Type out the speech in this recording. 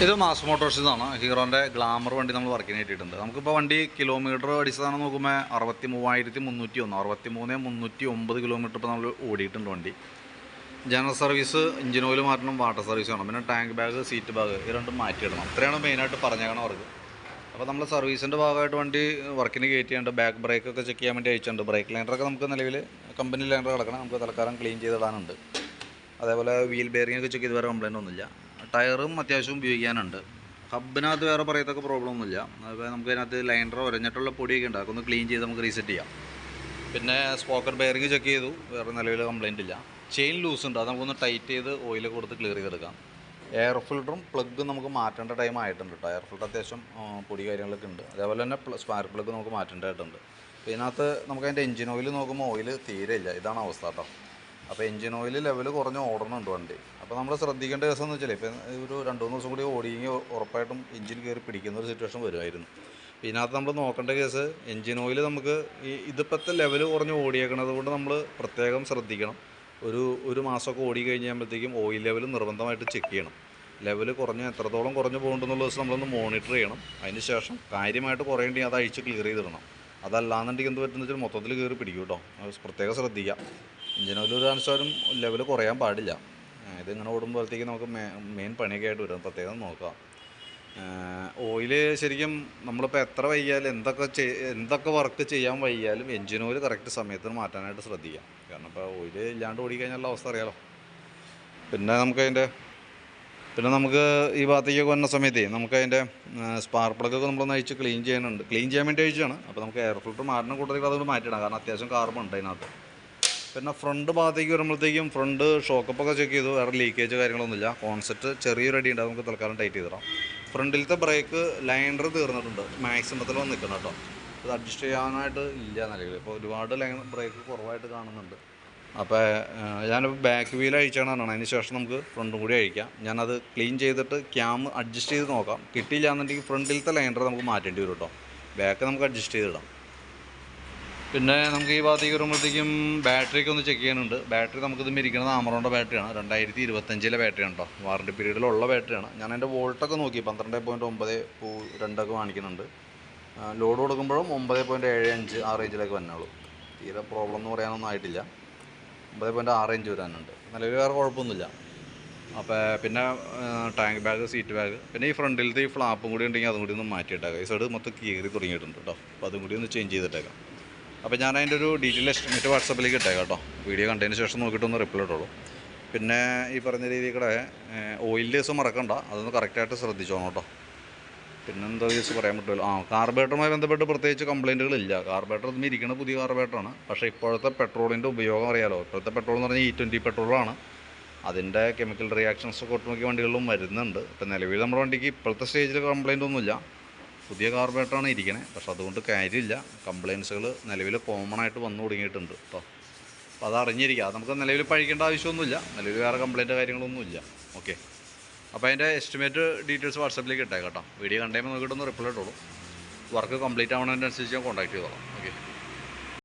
ഇത് mass മോട്ടോഴ്സിന്നാണ്. ഹീറോൻ്റെ glamour വണ്ടി നമ്മൾ വർക്കിന് കയറ്റിയിട്ടുണ്ട്. നമുക്കിപ്പോൾ വണ്ടി കിലോമീറ്റർ അടിസ്ഥാനം നോക്കുമ്പോൾ 63,301 63,309 കിലോമീറ്റർ ഇപ്പോൾ നമ്മൾ ഓടിയിട്ടുണ്ട് വണ്ടി. ജനറൽ സർവീസ്, എഞ്ചിൻ ഓയിൽ മാറ്റണം, വാട്ടർ സർവീസ് വേണം, പിന്നെ ടാങ്ക് ബാഗ്, സീറ്റ് ബാഗ് ഇത് രണ്ടും മാറ്റിയിടണം. ഇത്രയാണ് മെയിനായിട്ട് പറഞ്ഞേക്കണം അവർക്ക്. അപ്പോൾ നമ്മൾ സർവീസിൻ്റെ ഭാഗമായിട്ട് വണ്ടി വർക്കിന് കയറ്റിയുണ്ട്. ബാക്ക് ബ്രേക്കൊക്കെ ചെക്ക് ചെയ്യാൻ വേണ്ടി അയച്ചിട്ടുണ്ട്. ബ്രേക്ക് ലൈനറൊക്കെ നമുക്ക് നിലവിൽ കമ്പനി ലൈനർ കിടക്കണം, നമുക്ക് തൽക്കാലം ക്ലീൻ ചെയ്തിടാനുണ്ട്. അതേപോലെ വീൽ ബെയറിംഗ് ഒക്കെ ചെക്ക് ചെയ്ത് വേറെ കംപ്ലയിൻ്റ് ഒന്നുമില്ല. ടയറും അത്യാവശ്യം ഉപയോഗിക്കാനുണ്ട്. ഹബിനകത്ത് വേറെ പറയത്തക്ക പ്രോബ്ലം ഒന്നുമില്ല. അതുപോലെ നമുക്ക് അതിനകത്ത് ലൈനർ ഉരഞ്ഞിട്ടുള്ള പൊടിയൊക്കെ ഉണ്ട്, അതൊക്കെ ഒന്ന് ക്ലീൻ ചെയ്ത് നമുക്ക് റീസെറ്റ് ചെയ്യാം. പിന്നെ സ്പോക്കർ ബെയറിംഗ് ചെക്ക് ചെയ്തു, വേറെ നിലവിൽ കംപ്ലയിൻ്റ് ഇല്ല. ചെയിൻ ലൂസ് ഉണ്ട്, അത് നമുക്കൊന്ന് ടൈറ്റ് ചെയ്ത് ഓയിൽ കൊടുത്ത് ക്ലിയർ ചെയ്തെടുക്കാം. എയർ ഫിൽറ്ററും പ്ലഗും നമുക്ക് മാറ്റേണ്ട ടൈം ആയിട്ടുണ്ട് കേട്ടോ. എയർ ഫിൽറ്റർ അത്യാവശ്യം പൊടി കാര്യങ്ങളൊക്കെ ഉണ്ട്. അതേപോലെ തന്നെ സ്പാർക്ക് പ്ലഗ് നമുക്ക് മാറ്റേണ്ടതായിട്ടുണ്ട്. ഇതിനകത്ത് നമുക്ക് അതിൻ്റെ എഞ്ചിൻ ഓയിൽ നോക്കുമ്പോൾ ഓയിൽ തീരെ ഇല്ല, ഇതാണ് അവസ്ഥ കേട്ടോ. അപ്പോൾ എഞ്ചിൻ ഓയിൽ ലെവൽ കുറഞ്ഞ് ഓടണുണ്ട് വണ്ടി. അപ്പോൾ നമ്മൾ ശ്രദ്ധിക്കേണ്ട ദിവസം എന്ന് വെച്ചാൽ ഇപ്പം ഒരു 2-3 ദിവസം കൂടി ഓടിയെങ്കിൽ ഉറപ്പായിട്ടും എഞ്ചിൻ കയറി പിടിക്കുന്ന ഒരു സിറ്റുവേഷൻ വരുമായിരുന്നു. ഇതിനകത്ത് നമ്മൾ നോക്കേണ്ട കേസ് എഞ്ചിൻ ഓയിൽ നമുക്ക് ഇതിപ്പോഴത്തെ ലെവൽ കുറഞ്ഞ് ഓടിയേക്കണത് കൊണ്ട് നമ്മൾ പ്രത്യേകം ശ്രദ്ധിക്കണം. ഒരു മാസമൊക്കെ ഓടി കഴിഞ്ഞാകുമ്പോഴത്തേക്കും ഓയിൽ ലെവൽ നിർബന്ധമായിട്ട് ചെക്ക് ചെയ്യണം. ലെവൽ കുറഞ്ഞ് എത്രത്തോളം കുറഞ്ഞ് പോകുന്നുണ്ടെന്നുള്ള ദിവസം നമ്മളൊന്ന് മോണിറ്റർ ചെയ്യണം. അതിന് ശേഷം കാര്യമായിട്ട് കുറയേണ്ടെങ്കിൽ അത് അഴിച്ച് ക്ലിയർ ചെയ്തിടണം. അതല്ലാന്നുണ്ടെങ്കിൽ എന്ത് പറ്റുന്ന വെച്ചാൽ മൊത്തത്തിൽ കയറി പിടിക്കും കേട്ടോ. അത് പ്രത്യേകം ശ്രദ്ധിക്കുക. എഞ്ചിൻ ഓയിൽ ഒരു കാരണവശാലും ലെവൽ കുറയാൻ പാടില്ല. ഇതിങ്ങനെ ഓടുമ്പോഴത്തേക്ക് നമുക്ക് മെയിൻ പണിയൊക്കെ ആയിട്ട് വരും, പ്രത്യേകം നോക്കുക. ഓയിൽ ശരിക്കും നമ്മളിപ്പോൾ എത്ര വയ്യാലും എന്തൊക്കെ വർക്ക് ചെയ്യാൻ വയ്യാലും എഞ്ചിൻ ഓയിൽ കറക്റ്റ് സമയത്തിന് മാറ്റാനായിട്ട് ശ്രദ്ധിക്കാം. കാരണം ഇപ്പോൾ ഓയിൽ ഇല്ലാണ്ട് ഓടിക്കഴിഞ്ഞാലുള്ള അവസ്ഥ അറിയാലോ. പിന്നെ നമുക്ക് ഈ ഭാഗത്തേക്കൊക്കെ വന്ന സമയത്തേ നമുക്കതിൻ്റെ സ്പാർക്ക് പ്ലഗൊക്കെ നമ്മളൊന്ന് അഴിച്ച് ക്ലീൻ ചെയ്യാൻ വേണ്ടി അഴിച്ചാണ്. അപ്പോൾ നമുക്ക് എയർ ഫിൽറ്റർ മാറ്റുന്ന കൂട്ടത്തിൽ അതുകൊണ്ട് മാറ്റിയിടാം, കാരണം അത്യാവശ്യം കാർബൺ ഉണ്ട് അതിനകത്ത്. പിന്നെ ഫ്രണ്ട് ഭാഗത്തേക്ക് വരുമ്പോഴത്തേക്കും ഫ്രണ്ട് ഷോക്കപ്പൊക്കെ ചെക്ക് ചെയ്തു, വേറെ ലീക്കേജ് കാര്യങ്ങളൊന്നുമില്ല. കോൺസെപ്റ്റ് ചെറിയൊരു അടി ഉണ്ട്, നമുക്ക് തൽക്കാലം ടൈറ്റ് ചെയ്തിടാം. ഫ്രണ്ടിലത്തെ ബ്രേക്ക് ലൈനർ തീർന്നിട്ടുണ്ട്, മാക്സിമത്തിൽ വന്ന് നിൽക്കണം കേട്ടോ. ഇത് അഡ്ജസ്റ്റ് ചെയ്യാനായിട്ട് ഇല്ല നിലവിൽ. ഇപ്പോൾ ഒരുപാട് ബ്രേക്ക് കുറവായിട്ട് കാണുന്നുണ്ട്. അപ്പോൾ ഞാനിപ്പോൾ ബാക്ക് വീൽ അഴിച്ചാണ്, അതിന് ശേഷം നമുക്ക് ഫ്രണ്ടും കൂടി അഴിക്കാം. ഞാനത് ക്ലീൻ ചെയ്തിട്ട് ക്യാം അഡ്ജസ്റ്റ് ചെയ്ത് നോക്കാം. കിട്ടിയില്ല എന്നുണ്ടെങ്കിൽ ഫ്രണ്ടിലത്തെ ലൈനർ നമുക്ക് മാറ്റേണ്ടി വരും കേട്ടോ. ബാക്ക് നമുക്ക് അഡ്ജസ്റ്റ് ചെയ്തിടാം. പിന്നെ നമുക്ക് ഈ ഭാഗത്തേക്ക് വരുമ്പോഴത്തേക്കും ബാറ്ററിയൊക്കെ ഒന്ന് ചെക്ക് ചെയ്യാനുണ്ട്. ബാറ്ററി നമുക്കിത് ഇരിക്കുന്നത് ആമറോണിൻ്റെ ബാറ്ററിയാണ്, 2025 ബാറ്ററിയാണ് കേട്ടോ. വാറണ്ടി പീരീഡിലുള്ള ബാറ്ററിയാണ്. ഞാൻ എൻ്റെ വോൾട്ടൊക്കെ നോക്കി 12.92 കാണിക്കുന്നുണ്ട്. ലോഡ് കൊടുക്കുമ്പോഴും 9.75 ആ റേഞ്ചിലേക്ക് വന്നുള്ളൂ. തീരെ പ്രോബ്ലം എന്ന് പറയാനൊന്നും ആയിട്ടില്ല. 9.6 വരാനുണ്ട്. നിലവിൽ വേറെ കുഴപ്പമൊന്നുമില്ല. അപ്പോൾ പിന്നെ ടാങ്ക് ബാഗ്, സീറ്റ് ബാഗ്, പിന്നെ ഈ ഫ്രണ്ടിലത്തെ ഈ ഫ്ലാപ്പും കൂടി ഉണ്ടെങ്കിൽ അതും കൂടി ഒന്ന് മാറ്റിയിട്ടേക്കാം. ഈ സൈഡ് മൊത്തം കീറി തുടങ്ങിയിട്ടുണ്ട് കേട്ടോ. അപ്പോൾ അതും കൂടി ഒന്ന് ചേഞ്ച് ചെയ്തിട്ടേക്കാം. അപ്പോൾ ഞാൻ അതിൻ്റെ ഒരു ഡീറ്റെയിൽ എസ്റ്റിമേറ്റ് വാട്സപ്പിലേക്ക് ഇട്ടേക്കാം കേട്ടോ. വീഡിയോ കണ്ടതിന് ശേഷം നോക്കിയിട്ടൊന്ന് റിപ്ലൈ ഇട്ടോളൂ. പിന്നെ ഈ പറഞ്ഞ രീതിയിൽ കൂടെ ഓയിൽ ദിവസം മറക്കണ്ട, അതൊന്ന് കറക്റ്റായിട്ട് ശ്രദ്ധിച്ചോണം കേട്ടോ. പിന്നെന്താ ദിവസം പറയാൻ പറ്റുമല്ലോ. കാർബറേറ്ററുമായി ബന്ധപ്പെട്ട് പ്രത്യേകിച്ച് കംപ്ലയിൻറ്റുകളില്ല. കാർബറേറ്റർ ഇതും ഇരിക്കുന്ന പുതിയ കാർബറേറ്ററാണ്. പക്ഷേ ഇപ്പോഴത്തെ പെട്രോളിൻ്റെ ഉപയോഗം അറിയാലോ. ഇപ്പോഴത്തെ പെട്രോൾ എന്ന് പറഞ്ഞാൽ E20 പെട്രോളാണ്. അതിൻ്റെ കെമിക്കൽ റിയാക്ഷൻസൊക്കെ ഒട്ടുമിക്ക വണ്ടികളിലും വരുന്നുണ്ട്. ഇപ്പോൾ നിലവിൽ നമ്മുടെ വണ്ടിക്ക് ഇപ്പോഴത്തെ സ്റ്റേജിൽ കംപ്ലയിൻ്റ് ഒന്നുമില്ല. പുതിയ കാർബറേറ്ററാണ് ഇരിക്കണേ. പക്ഷെ അതുകൊണ്ട് കാര്യമില്ല, കംപ്ലയിൻസുകൾ നിലവിൽ കോമൺ ആയിട്ട് വന്നു തുടങ്ങിയിട്ടുണ്ട് കേട്ടോ. അപ്പോൾ അത് അറിഞ്ഞിരിക്കുക. അത് നമുക്ക് നിലവിൽ പഴിക്കേണ്ട ആവശ്യമൊന്നുമില്ല. നിലവിൽ വേറെ കംപ്ലയിൻറ്റ് കാര്യങ്ങളൊന്നുമില്ല. ഓക്കെ. അപ്പോൾ അതിൻ്റെ എസ്റ്റിമേറ്റ് ഡീറ്റെയിൽസ് വാട്സപ്പിലേക്ക് ഇട്ടേക്കാം കേട്ടോ. വീഡിയോ കണ്ടുമ്പോൾ നോക്കിയിട്ടൊന്ന് റിപ്ലൈ ഇട്ടോളൂ. വർക്ക് കംപ്ലീറ്റ് ആവുന്നതിനനുസരിച്ച് ഞാൻ കോൺടാക്ട് ചെയ്തോളാം.